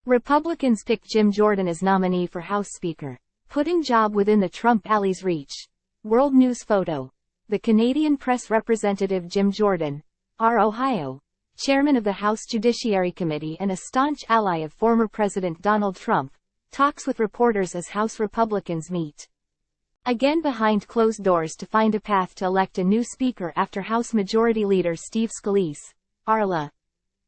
Republicans pick Jim Jordan as nominee for House Speaker, putting job within the Trump allies' reach. World News photo. The Canadian press representative Jim Jordan, R. Ohio, chairman of the House Judiciary Committee and a staunch ally of former President Donald Trump, talks with reporters as House Republicans meet again behind closed doors to find a path to elect a new speaker after House Majority Leader Steve Scalise, RLA,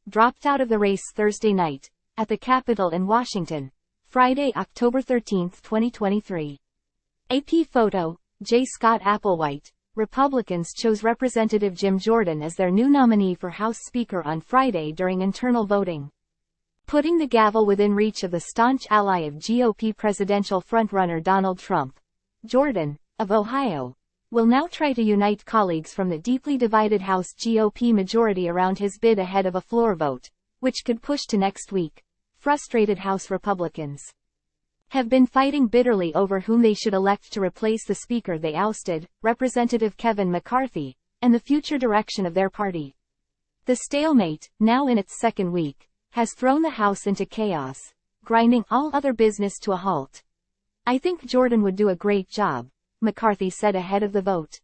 dropped out of the race Thursday night at the Capitol in Washington, Friday, October 13, 2023. AP photo. J. Scott Applewhite. Republicans chose Representative Jim Jordan as their new nominee for House Speaker on Friday during internal voting, putting the gavel within reach of the staunch ally of GOP presidential frontrunner Donald Trump. Jordan, of Ohio, will now try to unite colleagues from the deeply divided House GOP majority around his bid ahead of a floor vote, which could push to next week. Frustrated House Republicans have been fighting bitterly over whom they should elect to replace the speaker they ousted, Representative Kevin McCarthy, and the future direction of their party. The stalemate, now in its second week, has thrown the House into chaos, grinding all other business to a halt. "I think Jordan would do a great job," McCarthy said ahead of the vote.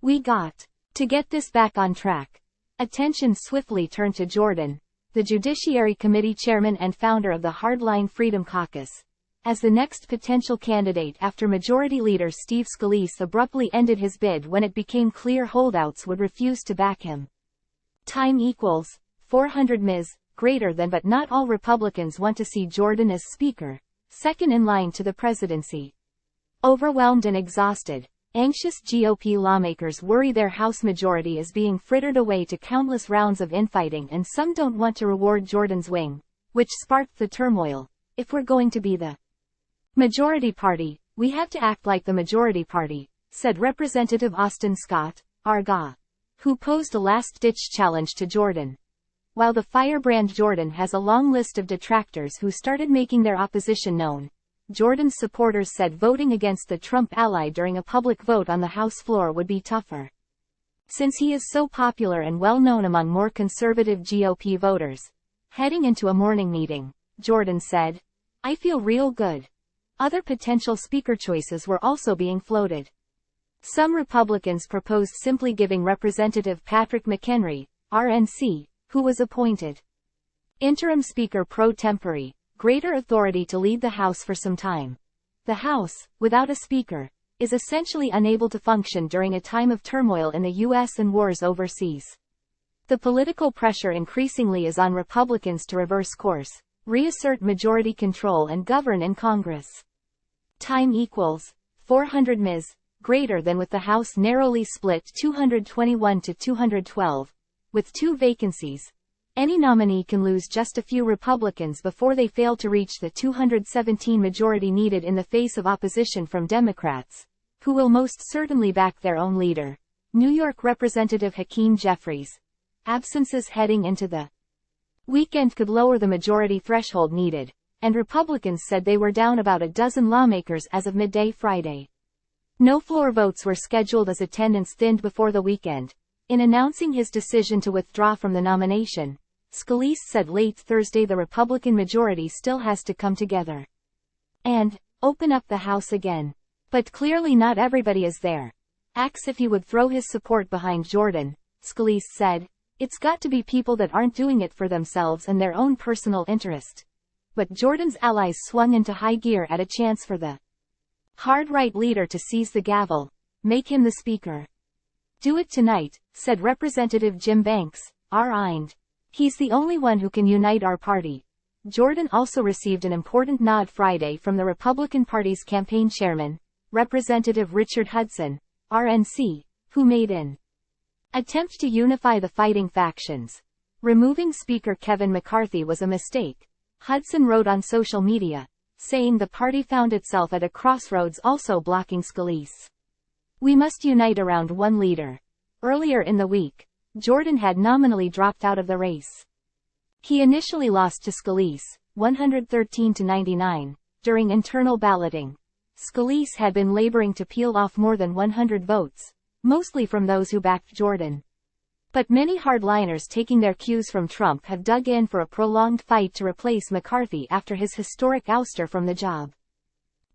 "We got to get this back on track." Attention swiftly turned to Jordan, the Judiciary Committee chairman and founder of the Hardline Freedom Caucus, as the next potential candidate after Majority Leader Steve Scalise abruptly ended his bid when it became clear holdouts would refuse to back him. Time equals 400 Ms. greater than, but not all Republicans want to see Jordan as Speaker, second in line to the presidency. Overwhelmed and exhausted, anxious GOP lawmakers worry their House majority is being frittered away to countless rounds of infighting, and some don't want to reward Jordan's wing, which sparked the turmoil. "If we're going to be the majority party, we have to act like the majority party," said Representative Austin Scott, RGA, who posed a last-ditch challenge to Jordan. While the firebrand Jordan has a long list of detractors who started making their opposition known, Jordan's supporters said voting against the Trump ally during a public vote on the House floor would be tougher. Since he is so popular and well-known among more conservative GOP voters. Heading into a morning meeting, Jordan said, "I feel real good." Other potential speaker choices were also being floated. Some Republicans proposed simply giving Representative Patrick McHenry, RNC, who was appointed interim Speaker pro tempore, greater authority to lead the House for some time. The House, without a Speaker, is essentially unable to function during a time of turmoil in the U.S. and wars overseas. The political pressure increasingly is on Republicans to reverse course, reassert majority control and govern in Congress. Time equals 400 Ms. greater than, with the House narrowly split 221 to 212, with 2 vacancies. Any nominee can lose just a few Republicans before they fail to reach the 217 majority needed in the face of opposition from Democrats, who will most certainly back their own leader, New York Representative Hakeem Jeffries. Absences heading into the weekend could lower the majority threshold needed, and Republicans said they were down about a dozen lawmakers as of midday Friday. No floor votes were scheduled as attendance thinned before the weekend. In announcing his decision to withdraw from the nomination, Scalise said late Thursday the Republican majority still has to come together and open up the House again. But clearly not everybody is there. Asks if he would throw his support behind Jordan, Scalise said, "It's got to be people that aren't doing it for themselves and their own personal interest." But Jordan's allies swung into high gear at a chance for the hard-right leader to seize the gavel, make him the Speaker. "Do it tonight," said Representative Jim Banks, R. Ind. "He's the only one who can unite our party." Jordan also received an important nod Friday from the Republican Party's campaign chairman, Representative Richard Hudson, RNC, who made an attempt to unify the fighting factions. Removing Speaker Kevin McCarthy was a mistake, Hudson wrote on social media, saying the party found itself at a crossroads, also blocking Scalise. "We must unite around one leader." Earlier in the week, Jordan had nominally dropped out of the race. He initially lost to Scalise, 113 to 99, during internal balloting. Scalise had been laboring to peel off more than 100 votes, mostly from those who backed Jordan. But many hardliners taking their cues from Trump have dug in for a prolonged fight to replace McCarthy after his historic ouster from the job.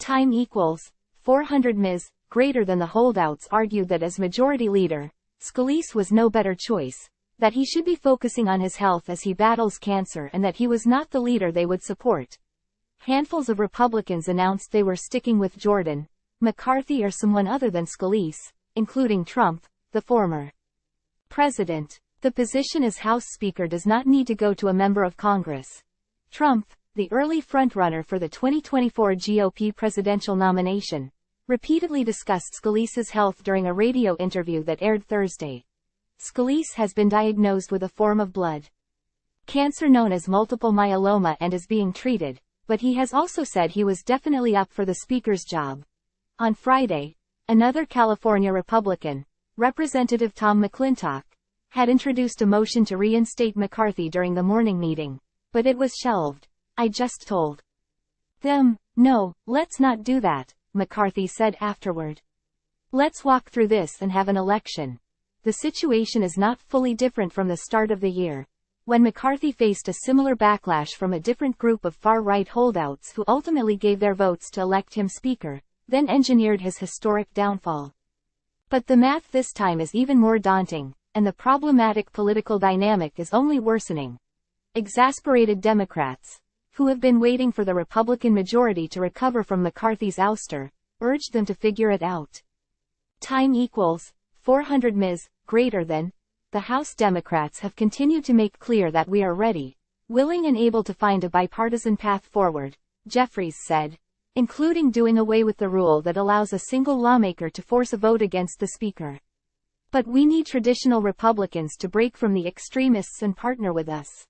Time equals 400 Ms. Greater than the holdouts argued that as majority leader, Scalise was no better choice, that he should be focusing on his health as he battles cancer and that he was not the leader they would support. Handfuls of Republicans announced they were sticking with Jordan, McCarthy or someone other than Scalise, including Trump, the former president. The position as House Speaker does not need to go to a member of Congress. Trump, the early frontrunner for the 2024 GOP presidential nomination, repeatedly discussed Scalise's health during a radio interview that aired Thursday. Scalise has been diagnosed with a form of blood cancer known as multiple myeloma and is being treated, but he has also said he was definitely up for the Speaker's job. On Friday, another California Republican, Representative Tom McClintock, had introduced a motion to reinstate McCarthy during the morning meeting, but it was shelved. "I just told them, no, let's not do that," McCarthy said afterward. "Let's walk through this and have an election." The situation is not fully different from the start of the year, when McCarthy faced a similar backlash from a different group of far-right holdouts who ultimately gave their votes to elect him Speaker, then engineered his historic downfall. But the math this time is even more daunting, and the problematic political dynamic is only worsening. Exasperated Democrats, who have been waiting for the Republican majority to recover from McCarthy's ouster, urged them to figure it out. Time equals 400 Ms. Greater than. The House Democrats have continued to make clear that we are ready, willing and able to find a bipartisan path forward, Jeffries said, including doing away with the rule that allows a single lawmaker to force a vote against the Speaker. But we need traditional Republicans to break from the extremists and partner with us.